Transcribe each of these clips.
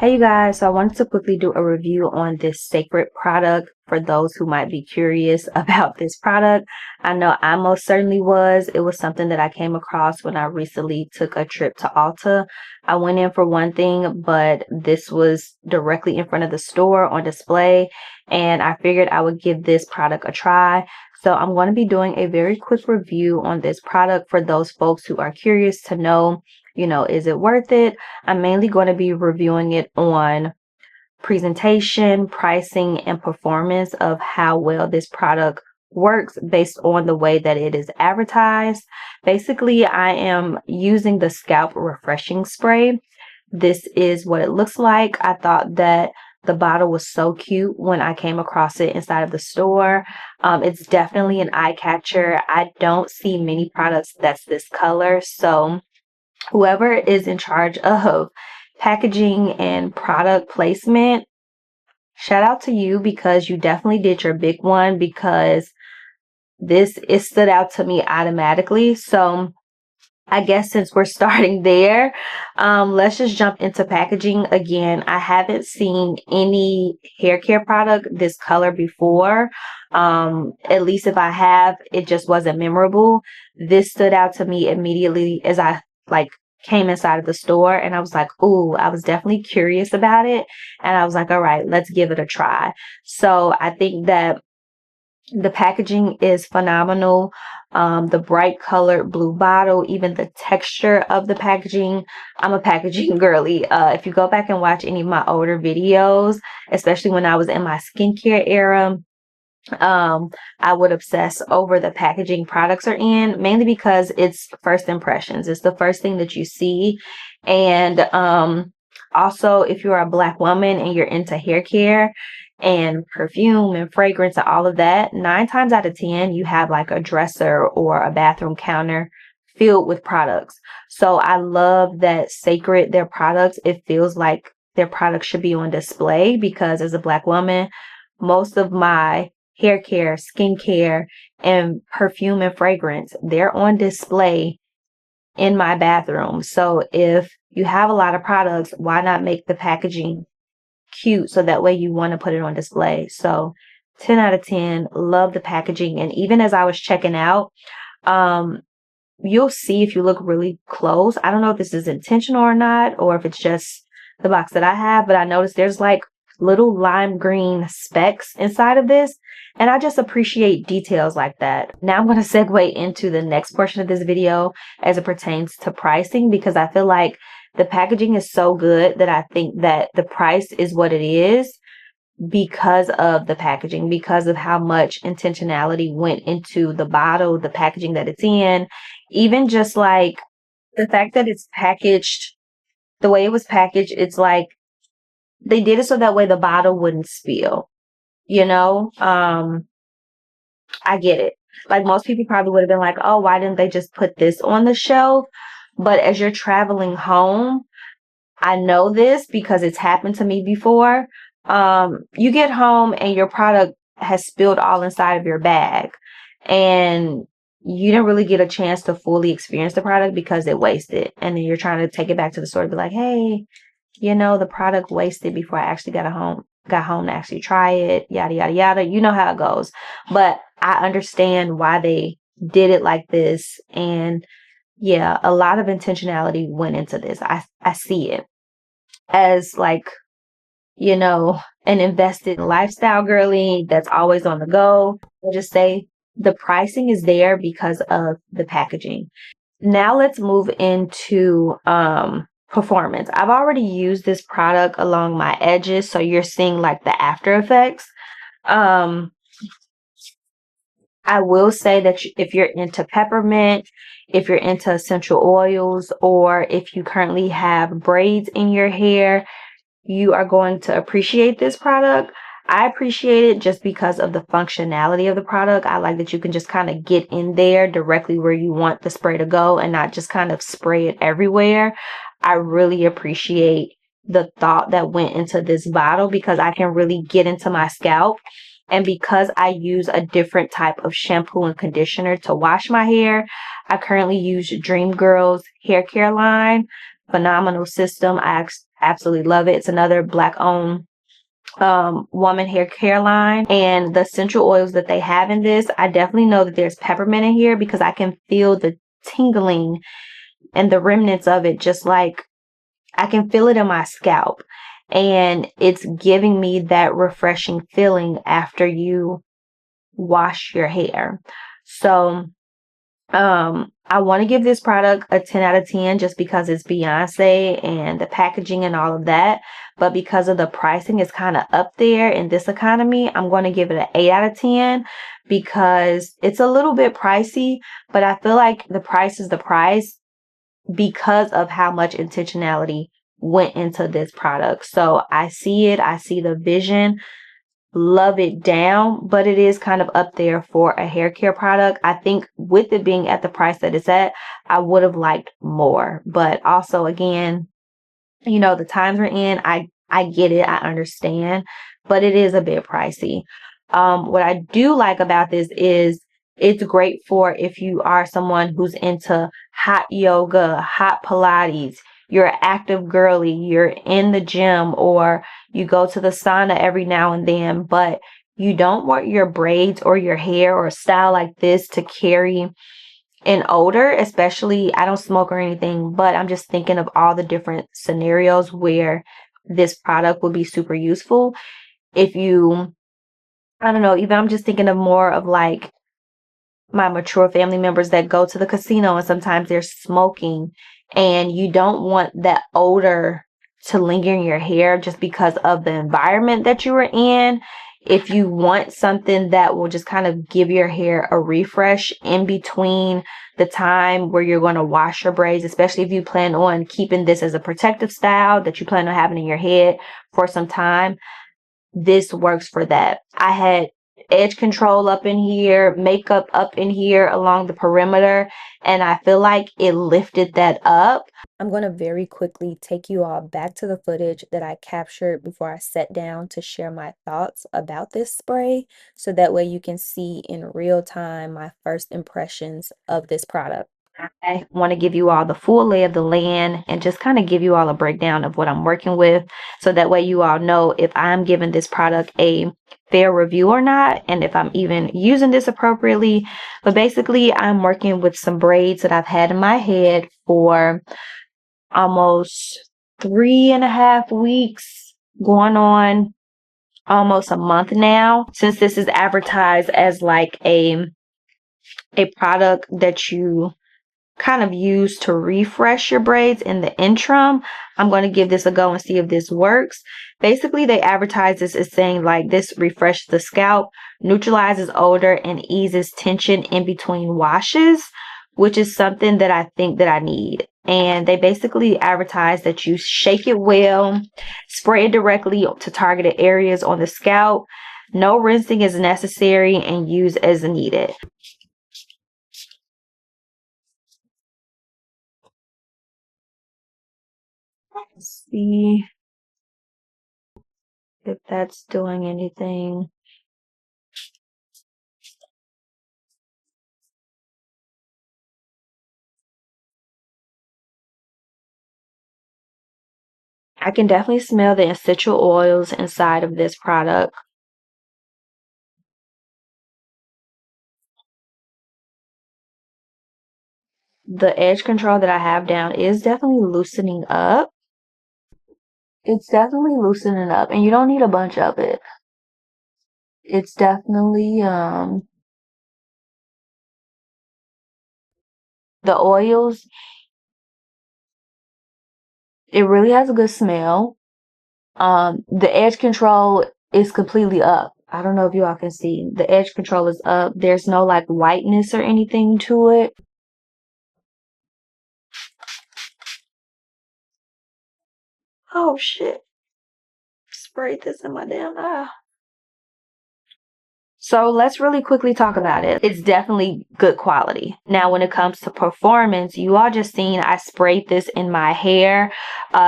Hey you guys, so I wanted to quickly do a review on this Cécred product for those who might be curious about this product. I know I most certainly was. It was something that I came across when I recently took a trip to Ulta. I went in for one thing, but this was directly in front of the store on display, and I figured I would give this product a try. So I'm going to be doing a very quick review on this product for those folks who are curious to know, is it worth it? I'm mainly going to be reviewing it on presentation, pricing, and performance of how well this product works based on the way that it is advertised. Basically, I am using the Scalp Refreshing Spray. This is what it looks like. I thought that the bottle was so cute when I came across it inside of the store. It's definitely an eye catcher. I don't see many products that's this color, so whoever is in charge of packaging and product placement, shout out to you, because you definitely did your big one, because it stood out to me automatically. So I guess since we're starting there, let's just jump into packaging. Again, I haven't seen any hair care product this color before. At least if I have, it just wasn't memorable. This stood out to me immediately as I came inside of the store, and I was like, ooh, I was definitely curious about it. And I was like, all right, let's give it a try. So I think that the packaging is phenomenal. The bright colored blue bottle, even the texture of the packaging. I'm a packaging girly. If you go back and watch any of my older videos, especially when I was in my skincare era, I would obsess over the packaging products are in, mainly because it's first impressions. It's the first thing that you see. And also, if you're a Black woman and you're into hair care and perfume and fragrance and all of that, 9 times out of 10 you have like a dresser or a bathroom counter filled with products. So I love that Cécred, their products, it feels like their products should be on display, because as a Black woman, most of my hair care, skincare, and perfume and fragrance, they're on display in my bathroom. So if you have a lot of products, why not make the packaging cute so that way you want to put it on display? So 10 out of 10, love the packaging. And even as I was checking out, you'll see if you look really close. I don't know if this is intentional or not, or if it's just the box that I have, but I noticed there's like little lime green specks inside of this, and I just appreciate details like that. Now I'm going to segue into the next portion of this video as it pertains to pricing, because I feel like the packaging is so good that I think that the price is what it is because of the packaging, because of how much intentionality went into the bottle, the packaging that it's in, even just like the fact that it's packaged the way it was packaged. It's like they did it so that way the bottle wouldn't spill, I get it. Like, most people probably would have been like, oh, why didn't they just put this on the shelf? But as you're traveling home, I know this because it's happened to me before. You get home and your product has spilled all inside of your bag, and you didn't really get a chance to fully experience the product because it wasted. And then you're trying to take it back to the store to be like, hey, the product wasted before I actually got home to actually try it, yada, yada, yada. You know how it goes. But I understand why they did it like this. And yeah, a lot of intentionality went into this. I see it as an invested lifestyle girly that's always on the go. I'll just say the pricing is there because of the packaging. Now let's move into performance. I've already used this product along my edges, so you're seeing like the after effects. I will say that if you're into peppermint, if you're into essential oils, or if you currently have braids in your hair, you are going to appreciate this product. I appreciate it just because of the functionality of the product. I like that you can just kind of get in there directly where you want the spray to go and not just kind of spray it everywhere. I really appreciate the thought that went into this bottle, because I can really get into my scalp. And because I use a different type of shampoo and conditioner to wash my hair, I currently use Dream Girl's hair care line. Phenomenal system. I absolutely love it. It's another Black owned woman hair care line, and the essential oils that they have in this, I definitely know that there's peppermint in here because I can feel the tingling and the remnants of it, just like I can feel it in my scalp, and it's giving me that refreshing feeling after you wash your hair. So I want to give this product a 10 out of 10 just because it's Beyoncé and the packaging and all of that. But because of the pricing is kind of up there in this economy, I'm going to give it an 8 out of 10 because it's a little bit pricey, but I feel like the price is the price because of how much intentionality went into this product. So I see it, I see the vision, love it down, but it is kind of up there for a hair care product. I think with it being at the price that it's at, I would have liked more. But also, again, you know, the times we're in, I get it, I understand, but it is a bit pricey. What I do like about this is it's great for if you are someone who's into hot yoga, hot Pilates, you're an active girly, you're in the gym, or you go to the sauna every now and then, but you don't want your braids or your hair or a style like this to carry an odor. Especially, I don't smoke or anything, but I'm just thinking of all the different scenarios where this product would be super useful. If you, I don't know, even I'm just thinking of more of like my mature family members that go to the casino and sometimes they're smoking, and you don't want that odor to linger in your hair just because of the environment that you were in. If you want something that will just kind of give your hair a refresh in between the time where you're going to wash your braids, especially if you plan on keeping this as a protective style that you plan on having in your head for some time, this works for that. I had edge control up in here, makeup up in here along the perimeter, and I feel like it lifted that up. I'm going to very quickly take you all back to the footage that I captured before I sat down to share my thoughts about this spray, so that way you can see in real time my first impressions of this product. I want to give you all the full lay of the land and just kind of give you all a breakdown of what I'm working with, so that way you all know if I'm giving this product a fair review or not, and if I'm even using this appropriately. But basically, I'm working with some braids that I've had in my head for almost 3.5 weeks, going on almost a month now, since this is advertised as like a product that you kind of use to refresh your braids in the interim. I'm going to give this a go and see if this works. Basically, they advertise this as saying like this refreshes the scalp, neutralizes odor, and eases tension in between washes, which is something that I think that I need. And they basically advertise that you shake it well, spray it directly to targeted areas on the scalp. No rinsing is necessary, and use as needed. Let's see if that's doing anything. I can definitely smell the essential oils inside of this product. The edge control that I have down is definitely loosening up. It's definitely loosening up, and you don't need a bunch of it. It's definitely the oils, it really has a good smell. The edge control is completely up. I don't know if you all can see. The edge control is up. There's no like whiteness or anything to it. Oh shit. Sprayed this in my damn eye. So let's really quickly talk about it. It's definitely good quality. Now, when it comes to performance, you all just seen I sprayed this in my hair.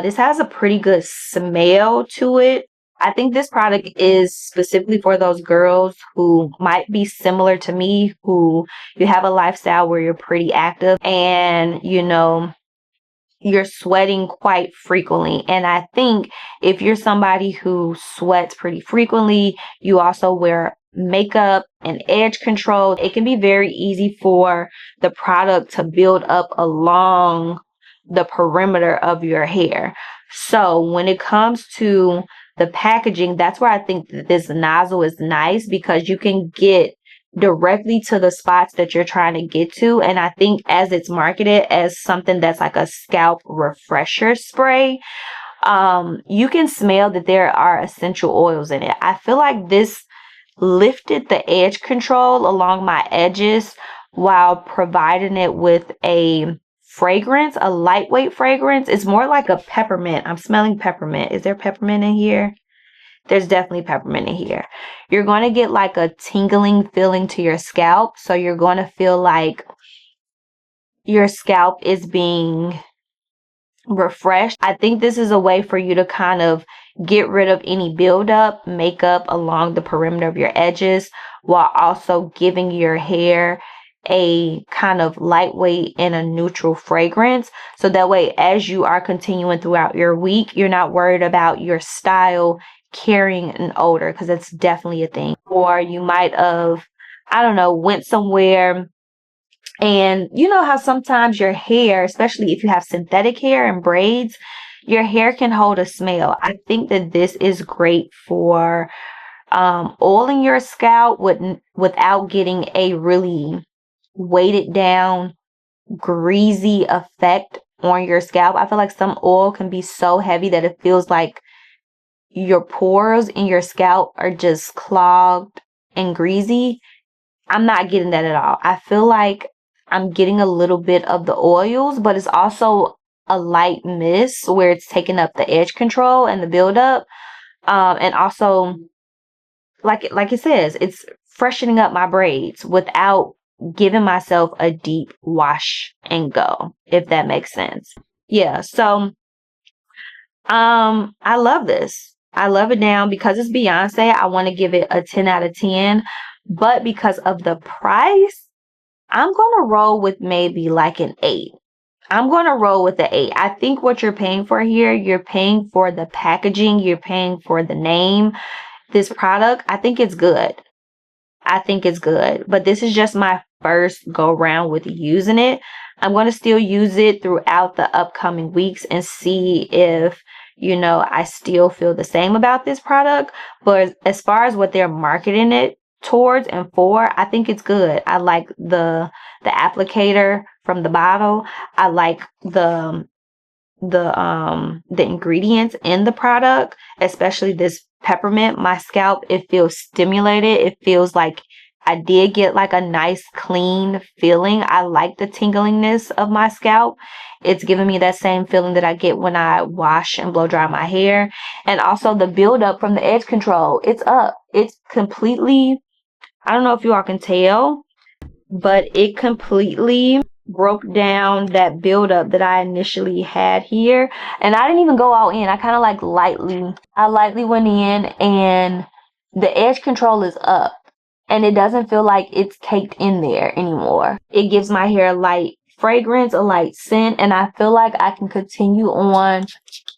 This has a pretty good smell to it. I think this product is specifically for those girls who might be similar to me, who you have a lifestyle where you're pretty active and, you know, you're sweating quite frequently. And I think if you're somebody who sweats pretty frequently, you also wear makeup and edge control, it can be very easy for the product to build up along the perimeter of your hair. So when it comes to the packaging, that's where I think that this nozzle is nice, because you can get directly to the spots that you're trying to get to. And I think as it's marketed as something that's like a scalp refresher spray, you can smell that there are essential oils in it. I feel like this lifted the edge control along my edges while providing it with a fragrance, a lightweight fragrance. It's more like a peppermint. I'm smelling peppermint. Is there peppermint in here? There's definitely peppermint in here. You're going to get like a tingling feeling to your scalp. So you're going to feel like your scalp is being refreshed. I think this is a way for you to kind of get rid of any buildup, makeup along the perimeter of your edges, while also giving your hair a kind of lightweight and a neutral fragrance. So that way, as you are continuing throughout your week, you're not worried about your style carrying an odor, because it's definitely a thing. Or you might have, I don't know, went somewhere, and you know how sometimes your hair, especially if you have synthetic hair and braids, your hair can hold a smell. I think that this is great for oiling your scalp without getting a really weighted down, greasy effect on your scalp. I feel like some oil can be so heavy that it feels like your pores in your scalp are just clogged and greasy. I'm not getting that at all. I feel like I'm getting a little bit of the oils, but it's also a light mist where it's taking up the edge control and the buildup. And also, like it says, it's freshening up my braids without giving myself a deep wash and go, if that makes sense. Yeah, so I love this. I love it now because it's Beyoncé. I want to give it a 10 out of 10. But because of the price, I'm going to roll with maybe like an 8. I'm going to roll with the 8. I think what you're paying for here, you're paying for the packaging, you're paying for the name. This product, I think it's good. I think it's good. But this is just my first go round with using it. I'm going to still use it throughout the upcoming weeks and see if, I still feel the same about this product. But as far as what they're marketing it towards and for, I think it's good. I like the applicator from the bottle. I like the ingredients in the product, especially this peppermint. My scalp, it feels stimulated. It feels like I did get like a nice clean feeling. I like the tinglingness of my scalp. It's giving me that same feeling that I get when I wash and blow dry my hair. And also the buildup from the edge control, it's up. It's completely, I don't know if you all can tell, but it completely broke down that buildup that I initially had here. And I didn't even go all in. I kind of like lightly went in, and the edge control is up. And it doesn't feel like it's caked in there anymore. It gives my hair a light fragrance, a light scent, and I feel like I can continue on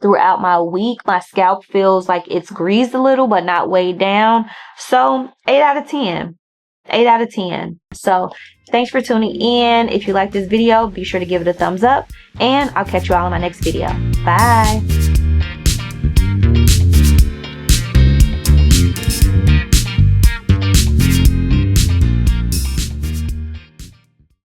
throughout my week. My scalp feels like it's greased a little, but not weighed down. So 8 out of 10. 8 out of 10. So thanks for tuning in. If you like this video, be sure to give it a thumbs up, and I'll catch you all in my next video. Bye.